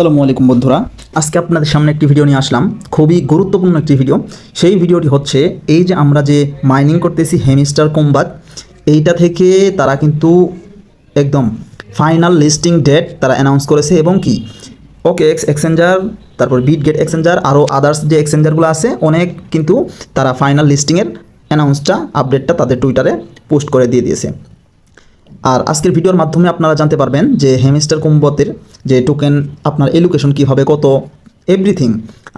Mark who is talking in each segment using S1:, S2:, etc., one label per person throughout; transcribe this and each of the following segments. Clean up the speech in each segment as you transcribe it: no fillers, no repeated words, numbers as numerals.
S1: আসসালামু আলাইকুম বন্ধুরা, আজকে আপনাদের সামনে একটি ভিডিও নিয়ে আসলাম। খুবই গুরুত্বপূর্ণ একটি ভিডিও। সেই ভিডিওটি হচ্ছে এই যে আমরা যে মাইনিং করতেছি হেমিস্টার কোম্বাত, এইটা থেকে তারা কিন্তু একদম ফাইনাল লিস্টিং ডেট তারা অ্যানাউন্স করেছে এবং কি ওকেএক্স এক্সচেঞ্জার, তারপর বিটগেট এক্সচেঞ্জার, আরও আদার্স যে এক্সচেঞ্জারগুলো আছে অনেক কিন্তু তারা ফাইনাল লিস্টিংয়ের অ্যানাউন্সটা আপডেটটা তাদের টুইটারে পোস্ট করে দিয়ে দিয়েছে। আর আজকের ভিডিওর মাধ্যমে আপনারা জানতে পারবেন যে হেমিস্টার কোম্বতের যে টোকেন আপনার এলোকেশন কী হবে, কত এভরিথিং।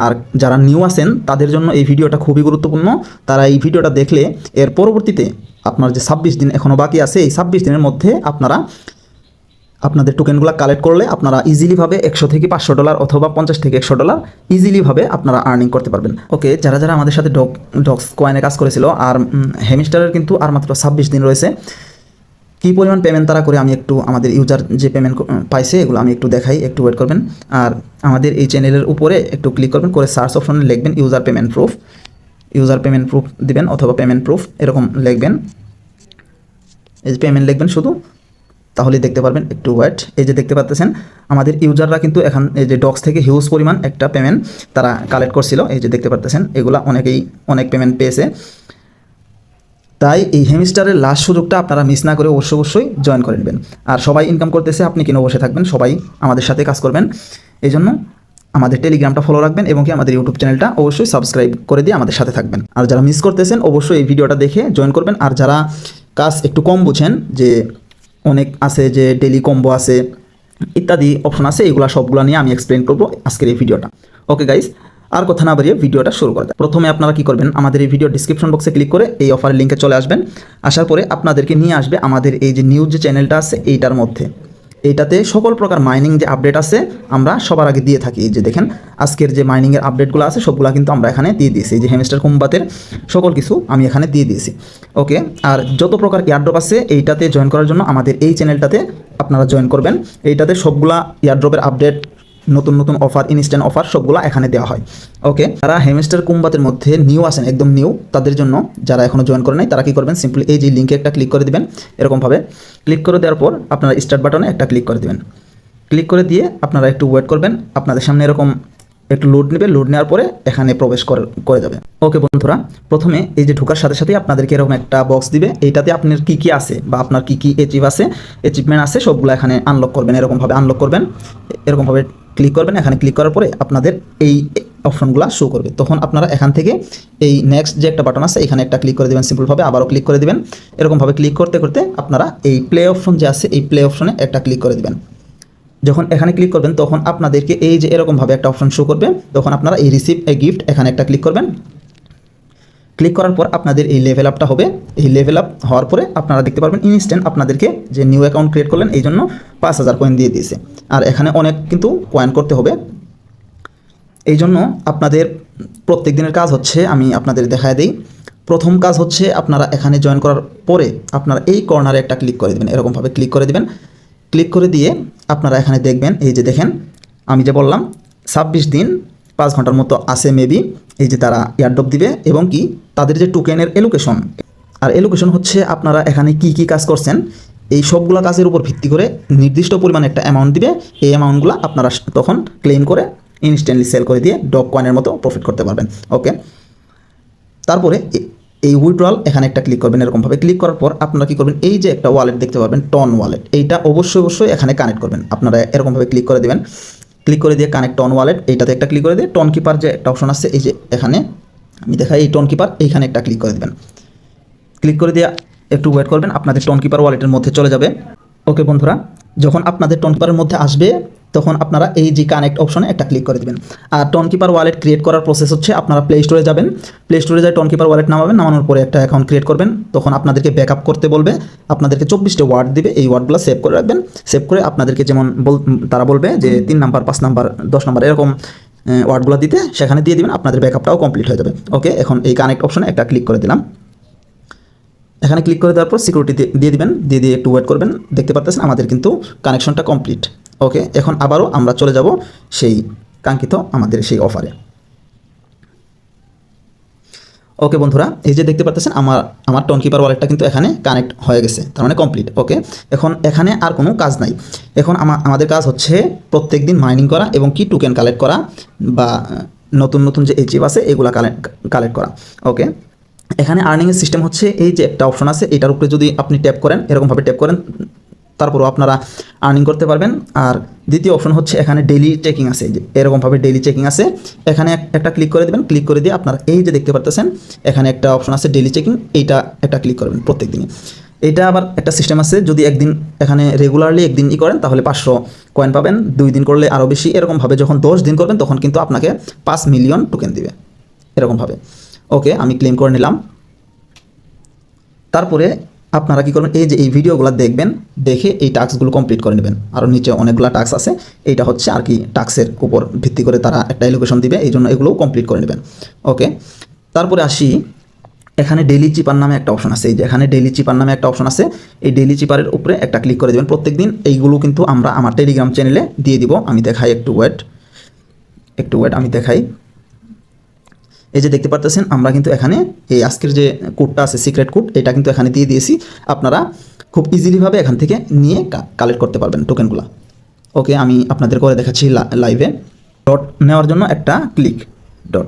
S1: আর যারা নিউ আছেন তাদের জন্য এই ভিডিওটা খুবই গুরুত্বপূর্ণ। তারা এই ভিডিওটা দেখলে এর পরবর্তীতে আপনার যে 26 দিন এখনও বাকি আছে, এই 26 দিনের মধ্যে আপনারা আপনাদের টোকেনগুলো কালেক্ট করলে আপনারা ইজিলিভাবে $100 থেকে $500 অথবা $50 থেকে $100 ইজিলিভাবে আপনারা আর্নিং করতে পারবেন। ওকে, যারা যারা আমাদের সাথে ডক্স কয়েনে কাজ করেছিল, আর হেমিস্টারের কিন্তু আর মাত্র 26 দিন রয়েছে। কী পরিমাণ পেমেন্ট তারা করে আমি একটু আমাদের ইউজার যে পেমেন্ট পাইছে এগুলো আমি একটু দেখাই, একটু ওয়েট করবেন। আর আমাদের এই চ্যানেলের উপরে একটু ক্লিক করবেন, করে সার্চ অপশনে লিখবেন ইউজার পেমেন্ট প্রুফ দিবেন অথবা পেমেন্ট প্রুফ এরকম লিখবেন। এই যে পেমেন্ট লিখবেন শুধু, তাহলেই দেখতে পারবেন। একটু ওয়েট। এই যে দেখতে পাচ্ছেন আমাদের ইউজাররা কিন্তু এখন এই যে ডক্স থেকে হিউজ পরিমাণ একটা পেমেন্ট তারা কালেক্ট করছিল। এই যে দেখতে পাচ্ছেন এগুলা অনেক পেমেন্ট পেয়েছে। তাই এই হেমিস্টারের লাস্ট সুযোগটা আপনারা মিস না করে অবশ্যই জয়েন করে নেবেন। আর সবাই ইনকাম করতেছে, আপনি কেন বসে থাকবেন? সবাই আমাদের সাথে কাজ করবেন। এই জন্য আমাদের টেলিগ্রামটা ফলো রাখবেন এবং কি আমাদের ইউটিউব চ্যানেলটা অবশ্যই সাবস্ক্রাইব করে দিয়ে আমাদের সাথে থাকবেন। আর যারা মিস করতেছেন অবশ্যই এই ভিডিওটা দেখে জয়েন করবেন। আর যারা কাজ একটু কম বুঝেন, যে অনেক আছে যে ডেলি কম্বো আছে ইত্যাদি অপশন আছে, এগুলো সবগুলো নিয়ে আমি এক্সপ্লেন করবো আজকের এই ভিডিওটা। ওকে গাইস, আর কথা না বাড়িয়ে ভিডিওটা শুরু করা যায়। প্রথমে আপনারা কি করবেন, আমাদের এই ভিডিও ডিসক্রিপশন বক্সে ক্লিক করে এই অফারের লিঙ্কে চলে আসবেন। আসার পরে আপনাদেরকে নিয়ে আসবে আমাদের এই যে নিউজ যে চ্যানেলটা আছে এইটার মধ্যে। এইটাতে সকল প্রকার মাইনিং যে আপডেট আছে আমরা সবার আগে দিয়ে থাকি। এই যে দেখেন আজকের যে মাইনিংয়ের আপডেটগুলো আছে সবগুলো কিন্তু আমরা এখানে দিয়ে দিয়েছি। এই যে হেমিস্টার কোম্বাতের সকল কিছু আমি এখানে দিয়ে দিয়েছি। ওকে, আর যত প্রকার এয়ারড্রপ আছে এইটাতে জয়েন করার জন্য আমাদের এই চ্যানেলটাতে আপনারা জয়েন করবেন। এইটাতে সবগুলা এয়ারড্রপের আপডেট, নতুন অফার, ইনস্ট্যান্ট অফার সবগুলো এখানে দেওয়া হয়। ওকে, যারা হেমিস্টার কোম্বাতের মধ্যে নিউ আছেন, একদম নিউ, তাদের জন্য যারা এখনও জয়েন করে নাই তারা কী করবেন, সিম্পলি এই যে লিঙ্কে একটা ক্লিক করে দেবেন। এরকমভাবে ক্লিক করে দেওয়ার পর আপনারা স্টার্ট বাটনে একটা ক্লিক করে দেবেন। ক্লিক করে দিয়ে আপনারা একটু ওয়েট করবেন। আপনাদের সামনে এরকম একটু লোড নেবে, লোড নেওয়ার পরে এখানে প্রবেশ করে যাবে। ওকে বন্ধুরা, প্রথমে এই যে ঢোকার সাথে সাথেই আপনাদেরকে এরকম একটা বক্স দিবে। এইটাতে আপনার কী আছে বা আপনার কী অ্যাচিভমেন্ট আছে সবগুলো এখানে আনলক করবেন। এরকমভাবে আনলক করবেন, এরকমভাবে ক্লিক করবেন। এখানে ক্লিক করার পরে আপনাদের এই অপশনগুলো শো করবে। তখন আপনারা এখান থেকে এই নেক্সট যে একটা বাটন আছে এখানে একটা ক্লিক করে দেবেন, সিম্পলভাবে আবারও ক্লিক করে দেবেন। এরকমভাবে ক্লিক করতে করতে আপনারা এই প্লে অপশন যে আছে এই প্লে অপশনে একটা ক্লিক করে দেবেন। যখন এখানে ক্লিক করবেন তখন আপনাদেরকে এই যে এরকমভাবে একটা অপশন শো করবে। তখন আপনারা এই রিসিভ এ গিফট এখানে একটা ক্লিক করবেন। ক্লিক করার পর আপনাদের এই লেভেল আপটা হবে। এই লেভেল আপ হওয়ার পরে আপনারা দেখতে পারবেন ইনস্ট্যান্ট আপনাদেরকে যে নিউ অ্যাকাউন্ট ক্রিয়েট করলেন এই জন্য 5000 কয়েন দিয়ে দিয়েছে। আর এখানে অনেক কিন্তু কয়েন করতে হবে। এই জন্য আপনাদের প্রত্যেক দিনের কাজ হচ্ছে, আমি আপনাদের দেখায় দিই। প্রথম কাজ হচ্ছে আপনারা এখানে জয়েন করার পরে আপনারা এই কর্নারে একটা ক্লিক করে দেবেন। এরকমভাবে ক্লিক করে দেবেন। ক্লিক করে দিয়ে আপনারা এখানে দেখবেন, এই যে দেখেন আমি যে বললাম 26 দিন 5 ঘন্টার মতো আছে মেবি। এই যে তারা এয়ারড্রপ দিবে এবং কি তাদের যে টোকেনের এলোকেশন, আর এলোকেশন হচ্ছে আপনারা এখানে কি কাজ করছেন এই সবগুলো কাজের উপর ভিত্তি করে নির্দিষ্ট পরিমাণে একটা অ্যামাউন্ট দিবে। এই অ্যামাউন্টগুলো আপনারা তখন ক্লেম করে ইনস্ট্যান্টলি সেল করে দিয়ে ডগ কয়েনের মতো প্রফিট করতে পারবেন। ওকে, তারপরে এই উইথড্রয়াল এখানে একটা ক্লিক করবেন। এরকমভাবে ক্লিক করার পর আপনারা কী করবেন, এই যে একটা ওয়ালেট দেখতে পারবেন টন ওয়ালেট, এইটা অবশ্যই এখানে কানেক্ট করবেন। আপনারা এরকমভাবে ক্লিক করে দেবেন। ক্লিক করে দিয়ে কানেক্ট টন ওয়ালেট এইটাতে একটা ক্লিক করে দিয়ে টন কিপার যে একটা অপশন আছে এই যে এখানে আমি দেখাই, এই টন কিপার এইখানে একটা ক্লিক করে দেবেন। ক্লিক করে দিয়ে একটু ওয়েট করবেন, আপনাদের টন কিপার ওয়ালেটের মধ্যে চলে যাবে। ওকে বন্ধুরা, যখন আপনাদের টন কিপারের মধ্যে আসবে তখন আপনারা এই যে কানেক্ট অপশনে একটা ক্লিক করে দেবেন। আর টন কিপার ওয়ালেট ক্রিয়েট করার প্রসেস হচ্ছে আপনারা প্লে স্টোরে যাবেন। প্লে স্টোরে যায় টন কিপার ওয়ালেট নামাবেন। নামানোর পরে একটা অ্যাকাউন্ট ক্রিয়েট করবেন। তখন আপনাদেরকে ব্যাকআপ করতে বলবে। আপনাদেরকে 24টা ওয়ার্ড দিবে, এই ওয়ার্ডগুলো সেভ করে রাখবেন। সেভ করে আপনাদেরকে যেমন তারা বলবে যে 3 নাম্বার 5 নাম্বার 10 নাম্বার এরকম ওয়ার্ডগুলো দিতে, সেখানে দিয়ে দিবেন। আপনাদের ব্যাকআপটাও কমপ্লিট হয়ে যাবে। ওকে, এখন এই কানেক্ট অপশনে একটা ক্লিক করে দিলাম। এখানে ক্লিক করে দেওয়ার পর সিকিউরিটি দিয়ে দিবেন। দিয়ে একটু ওয়েট করবেন। দেখতে পাচ্ছেন আমাদের কিন্তু কানেকশনটা কমপ্লিট। ওকে, এখন আবারও আমরা চলে যাব সেই কাঙ্ক্ষিত আমাদের সেই অফারে। ওকে বন্ধুরা, এই যে দেখতে পাচ্ছেন আমার টোনকিপার ওয়ালেটটা কিন্তু এখানে কানেক্ট হয়ে গেছে, তার মানে কমপ্লিট। ওকে, এখন এখানে আর কোনো কাজ নাই। এখন আমাদের কাজ হচ্ছে প্রত্যেক দিন মাইনিং করা এবং কি টোকেন কালেক্ট করা বা নতুন নতুন যে চিপ আছে এগুলা কালেক্ট করা। ওকে, এখানে আর্নিংয়ের সিস্টেম হচ্ছে এই যে একটা অপশন আছে, এটার উপরে যদি আপনি ট্যাপ করেন, এরকমভাবে ট্যাপ করেন, তারপরও আপনারা আর্নিং করতে পারবেন। আর দ্বিতীয় অপশন হচ্ছে এখানে ডেইলি চেকিং আছে, এই যে এরকমভাবে ডেইলি চেকিং আছে, এখানে একটা ক্লিক করে দেবেন। ক্লিক করে দিয়ে আপনারা এই যে দেখতে পাচ্ছেন এখানে একটা অপশন আছে ডেইলি চেকিং, এইটা একটা ক্লিক করবেন প্রত্যেক দিনই। এইটা আবার একটা সিস্টেম আছে, যদি একদিন এখানে রেগুলারলি একদিন করেন তাহলে 500 কয়েন পাবেন, 2 দিন করলে আরও বেশি, এরকমভাবে যখন 10 দিন করবেন তখন কিন্তু আপনাকে 5 মিলিয়ন টোকেন দিবে এরকমভাবে। ওকে, আমি ক্লেম করে নিলাম। তারপরে আপনারা কী করবেন, এই যে এই ভিডিওগুলো দেখবেন, দেখে এই টাস্কগুলো কমপ্লিট করে নেবেন। আরও নিচে অনেকগুলো টাস্ক আছে, এইটা হচ্ছে আর কি টাস্কের উপর ভিত্তি করে তারা একটা এলোকেশন দিবে, এই জন্য এগুলোও কমপ্লিট করে নেবেন। ওকে, তারপরে আসি, এখানে ডেইলি চিপার নামে একটা অপশন আছে, এই যে এখানে ডেইলি চিপার নামে একটা অপশন আছে, এই ডেইলি চিপারের উপরে একটা ক্লিক করে দেবেন প্রত্যেক দিন। এইগুলো কিন্তু আমরা আমার টেলিগ্রাম চ্যানেলে দিয়ে দিব, আমি দেখাই, একটু ওয়েট আমি দেখাই। এই যে দেখতে পারতেছেন আমরা কিন্তু এখানে এই আজকের যে কোডটা আছে সিক্রেট কোড, এটা কিন্তু এখানে দিয়ে দিয়েছি, আপনারা খুব ইজিলিভাবে এখান থেকে নিয়ে কালেক্ট করতে পারবেন টোকেনগুলো। ওকে, আমি আপনাদের করে দেখাচ্ছি লাইভে। ডট নেওয়ার জন্য একটা ক্লিক, ডট,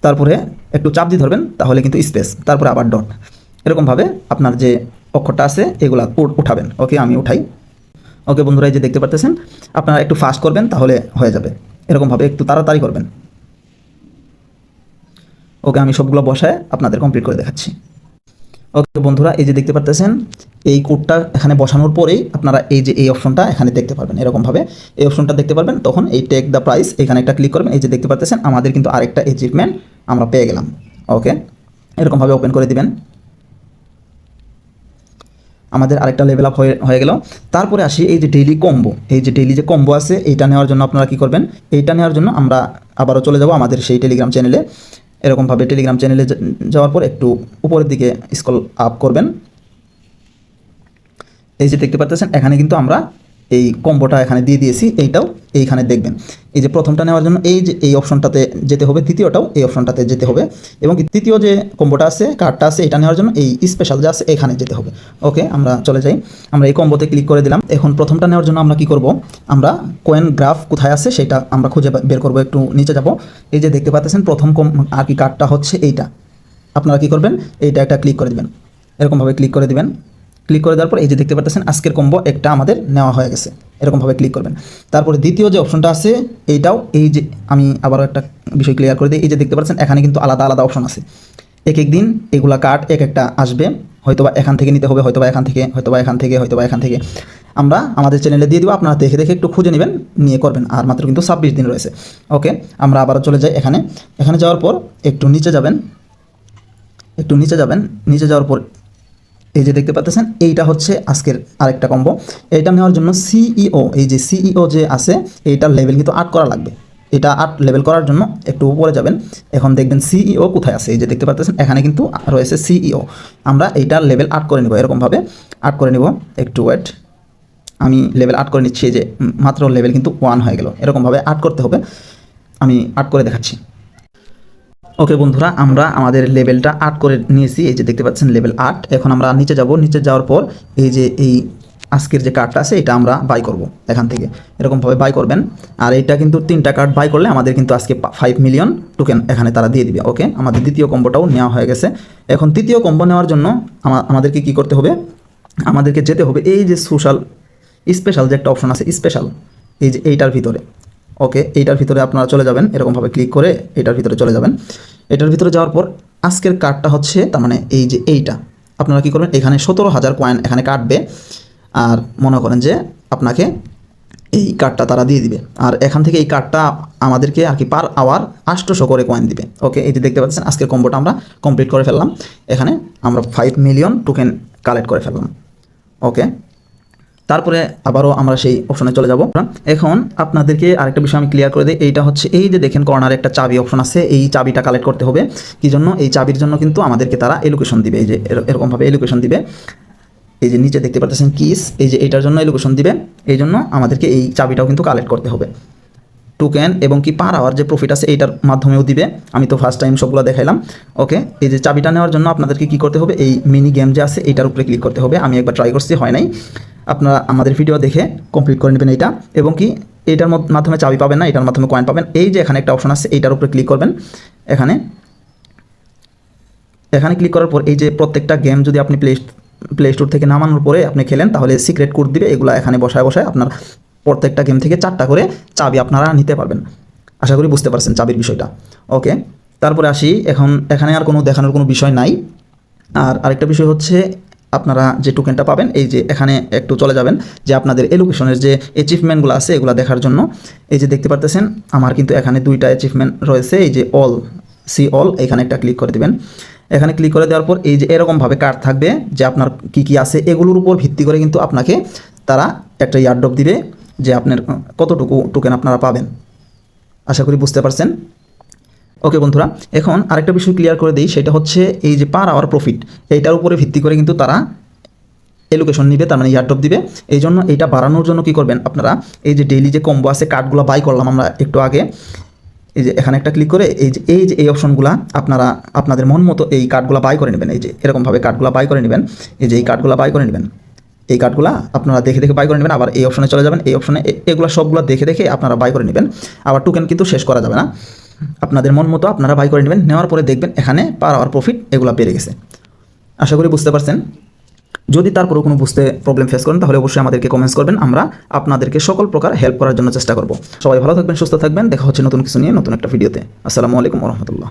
S1: তারপরে একটু চাপ দিয়ে ধরবেন, তাহলে কিন্তু স্পেস, তারপরে আবার ডট, এরকমভাবে আপনার যে অক্ষরটা আছে এগুলা উঠাবেন। ওকে, আমি উঠাই। ওকে বন্ধুরা, এই যে দেখতে পারতেছেন, আপনারা একটু ফাস্ট করবেন তাহলে হয়ে যাবে, এরকমভাবে একটু তাড়াতাড়ি করবেন। ওকে, আমি সবগুলো বসায় আপনাদের কমপ্লিট করে দেখাচ্ছি। ওকে বন্ধুরা, এই যে দেখতে পারতেছেন এই কোডটা এখানে বসানোর পরেই আপনারা এই যে এই অপশনটা এখানে দেখতে পারবেন, এরকমভাবে এই অপশনটা দেখতে পারবেন। তখন এই টেক দ্য প্রাইস এখানে একটা ক্লিক করবেন। এই যে দেখতে পারতেছেন আমাদের কিন্তু আরেকটা অ্যাচিভমেন্ট আমরা পেয়ে গেলাম। ওকে, এরকমভাবে ওপেন করে দিবেন, আমাদের আরেকটা লেভেল আপ হয়ে গেল। তারপরে আসি এই যে ডেইলি কম্বো, এই যে ডেইলি যে কম্বো আছে এইটা নেওয়ার জন্য আপনারা কী করবেন, এইটা নেওয়ার জন্য আমরা আবারও চলে যাব আমাদের সেই টেলিগ্রাম চ্যানেলে। এরকমভাবে টেলিগ্রাম চ্যানেলে যাওয়ার পর একটু উপরের দিকে স্ক্রল আপ করবেন। এই যে দেখতে পাচ্ছেন এখানে কিন্তু আমরা এই কম্বোটা এখানে দিয়ে দিয়েছি, এইটাও এইখানে দেখবেন। এই যে প্রথমটা নেওয়ার জন্য এই যে এই অপশনটাতে যেতে হবে, দ্বিতীয়টাও এই অপশনটাতে যেতে হবে, এবং তৃতীয় যে কম্বোটা আছে কার্ডটা আছে এটা নেওয়ার জন্য এই স্পেশাল যে আছে এখানে যেতে হবে। ওকে, আমরা চলে যাই, আমরা এই কম্বোতে ক্লিক করে দিলাম। এখন প্রথমটা নেওয়ার জন্য আমরা কি করব, আমরা কয়েন গ্রাফ কোথায় আছে সেটা আমরা খুঁজে বের করব। একটু নিচে যাব, এই যে দেখতে পাচ্ছেন প্রথম আর কি কার্ডটা হচ্ছে এইটা, আপনারা কি করবেন, এইটা একটা ক্লিক করে দিবেন, এরকমভাবে ক্লিক করে দিবেন। ক্লিক করে দেওয়ার পর এই যে দেখতে পাচ্ছেন আজকের কম্বো একটা আমাদের নেওয়া হয়ে গেছে, এরকমভাবে ক্লিক করবেন। তারপরে দ্বিতীয় যে অপশনটা আছে এইটাও, এই যে আমি আবারও একটা বিষয় ক্লিয়ার করে দিই, এই যে দেখতে পাচ্ছেন এখানে কিন্তু আলাদা আলাদা অপশন আছে, এক এক দিন এগুলা কার্ড এক একটা আসবে, হয়তোবা এখান থেকে নিতে হবে, হয়তোবা এখান থেকে, হয়তোবা এখান থেকে, হয়তোবা এখান থেকে। আমরা আমাদের চ্যানেলে দিয়ে দিব, আপনারা দেখে দেখে একটু খুঁজে নেবেন, নিয়ে করবেন। আর মাত্র কিন্তু 26 দিন রয়েছে। ওকে, আমরা আবারও চলে যাই এখানে যাওয়ার পর একটু নিচে যাবেন, নিচে যাওয়ার পর এই যে দেখতে পাচ্ছেন এইটা হচ্ছে আজকের আরেকটা কম্বো। এইটা নেওয়ার জন্য সিইও, এই যে সিইও যে আছে এইটার লেভেল কিন্তু 8 করা লাগবে। এটা 8 লেভেল করার জন্য একটু উপরে যাবেন, এখন দেখবেন সিইও কোথায় আছে, এই যে দেখতে পাচ্ছেন এখানে কিন্তু রয়েছে সিইও। আমরা এইটার লেভেল 8 করে নেব, এরকমভাবে 8 করে নেব। একটু ওয়েট, আমি লেভেল 8 করে নিচ্ছি, এই যে মাত্র লেভেল কিন্তু 1 হয়ে গেল, এরকমভাবে 8 করতে হবে। আমি 8 করে দেখাচ্ছি। ওকে বন্ধুরা, আমরা আমাদের লেভেলটা 8 করে নিয়েছি, এই যে দেখতে পাচ্ছেন লেভেল 8। এখন আমরা নিচে যাব, নিচে যাওয়ার পর এই যে এই আজকের যে কার্ডটা আছে এটা আমরা বাই করব এখান থেকে, এরকমভাবে বাই করবেন। আর এইটা কিন্তু 3টা কার্ড বাই করলে আমাদের কিন্তু আজকে 5 মিলিয়ন টোকেন এখানে তারা দিয়ে দিবে। ওকে, আমাদের দ্বিতীয় কম্বোটাও নেওয়া হয়ে গেছে। এখন তৃতীয় কম্বো নেওয়ার জন্য আমাদেরকে কি করতে হবে, আমাদেরকে যেতে হবে এই যে স্পেশাল যে একটা অপশন আছে স্পেশাল, এই যে এইটার ভিতরে। ওকে, এইটার ভিতরে আপনারা চলে যাবেন, এরকমভাবে ক্লিক করে এটার ভিতরে চলে যাবেন। এটার ভিতরে যাওয়ার পর আজকের কার্ডটা হচ্ছে তার মানে এই যে এইটা, আপনারা কী করবেন, এখানে 17,000 কয়েন এখানে কাটবে। আর মনে করেন যে আপনাকে এই কার্ডটা তারা দিয়ে দিবে, আর এখান থেকে এই কার্ডটা আমাদেরকে আর কি পার আওয়ার 800 করে কয়েন দিবে। ওকে, এই যে দেখতে পাচ্ছেন আজকের কম্বোটা আমরা কমপ্লিট করে ফেললাম, এখানে আমরা 5 মিলিয়ন টোকেন কালেক্ট করে ফেললাম। ওকে, তারপরে আবারও আমরা সেই অপশনে চলে যাব। এখন আপনাদেরকে আরেকটা বিষয় আমি ক্লিয়ার করে দিই, এইটা হচ্ছে এই যে দেখেন কর্নারে একটা চাবি অপশন আছে, এই চাবিটা কালেক্ট করতে হবে। কি জন্য, এই চাবির জন্য কিন্তু আমাদেরকে তারা এলোকেশন দিবে, এই যে এরকমভাবে এলোকেশন দিবে। এই যে নিচে দেখতে পাচ্ছেন কিস, এই যে এইটার জন্য এলোকেশন দিবে, এই জন্য আমাদেরকে এই চাবিটাও কিন্তু কালেক্ট করতে হবে। টোকেন এবং কি পার আওয়ার যে প্রফিট আছে এইটার মাধ্যমেও দিবে। আমি তো ফার্স্ট টাইম সবগুলো দেখাইলাম। ওকে, এই যে চাবিটা নেওয়ার জন্য আপনাদেরকে কী করতে হবে, এই মিনি গেম যে আছে এইটার উপরে ক্লিক করতে হবে। আমি একবার ট্রাই করছি, হয় নাই। আপনারা আমাদের ভিডিও দেখে কমপ্লিট করে নেবেন এইটা, এবং কি এইটার মাধ্যমে চাবি পাবেন না, এটার মাধ্যমে কয়েন পাবেন। এই যে এখানে একটা অপশন আছে এইটার উপরে ক্লিক করবেন। এখানে ক্লিক করার পর এই যে প্রত্যেকটা গেম যদি আপনি প্লে স্টোর থেকে নামানোর পরে আপনি খেলেন, তাহলে সিক্রেট কোড দিবে। এগুলো এখানে বসায় আপনার প্রত্যেকটা গেম থেকে 4টা করে চাবি আপনারা নিতে পারবেন। আশা করি বুঝতে পারছেন চাবির বিষয়টা। ওকে, তারপরে আসি, এখানে আর কোনো দেখানোর কোনো বিষয় নাই। আর আরেকটা বিষয় হচ্ছে, আপনারা যে টোকেনটা পাবেন, এই যে এখানে একটু চলে যাবেন, যে আপনাদের এলোকেশনের যে অ্যাচিভমেন্টগুলো আছে এগুলো দেখার জন্য। এই যে দেখতে পারতেছেন আমার কিন্তু এখানে 2টা অ্যাচিভমেন্ট রয়েছে। এই যে অল, এখানে একটা ক্লিক করে দেবেন। এখানে ক্লিক করে দেওয়ার পর এই যে এরকমভাবে কার্ড থাকবে যে আপনার কী আছে, এগুলোর উপর ভিত্তি করে কিন্তু আপনাকে তারা একটা ইয়ারড্রপ দিবে যে আপনার কতটুকু টোকেন আপনারা পাবেন। আশা করি বুঝতে পারছেন। ওকে বন্ধুরা, এখন আরেকটা বিষয় ক্লিয়ার করে দিই, সেটা হচ্ছে এই যে পার আওয়ার প্রফিট, এইটার উপরে ভিত্তি করে কিন্তু তারা এলোকেশন নিবে, তার মানে ইয়ারড্রপ দিবে। এই জন্য এইটা বাড়ানোর জন্য কী করবেন আপনারা, এই যে ডেইলি যে কম্বো আছে, কার্ডগুলো বাই করলাম আমরা একটু আগে, এই যে এখানে একটা ক্লিক করে এই অপশনগুলো আপনারা আপনাদের মন মতো এই কার্ডগুলো বাই করে নেবেন। এই যে এরকমভাবে কার্ডগুলো বাই করে নেবেন। এই যে এই কার্ডগুলো বাই করে নেবেন, এই কার্ডগুলো আপনারা দেখে বাই করে নেবেন। আবার এই অপশনে চলে যাবেন, এই অপশনে এগুলো সবগুলো দেখে আপনারা বাই করে নেবেন। আবার টোকেন কিন্তু শেষ করা যাবে না, আপনাদের মন মতো আপনারা বাই করে নেবেন। নেওয়ার পরে দেখবেন এখানে পার আওয়ার প্রফিট এগুলো বেড়ে গেছে। আশা করি বুঝতে পারছেন। যদি তারপরেও কোনো বুঝতে প্রবলেম ফেস করেন, তাহলে অবশ্যই আমাদেরকে কমেন্টস করবেন, আমরা আপনাদেরকে সকল প্রকার হেল্প করার জন্য চেষ্টা করব। সবাই ভালো থাকবেন, সুস্থ থাকবেন। দেখা হচ্ছে নতুন কিছু নিয়ে নতুন একটা ভিডিওতে। আসসালামু আলাইকুম ওয়া রাহমাতুল্লাহ।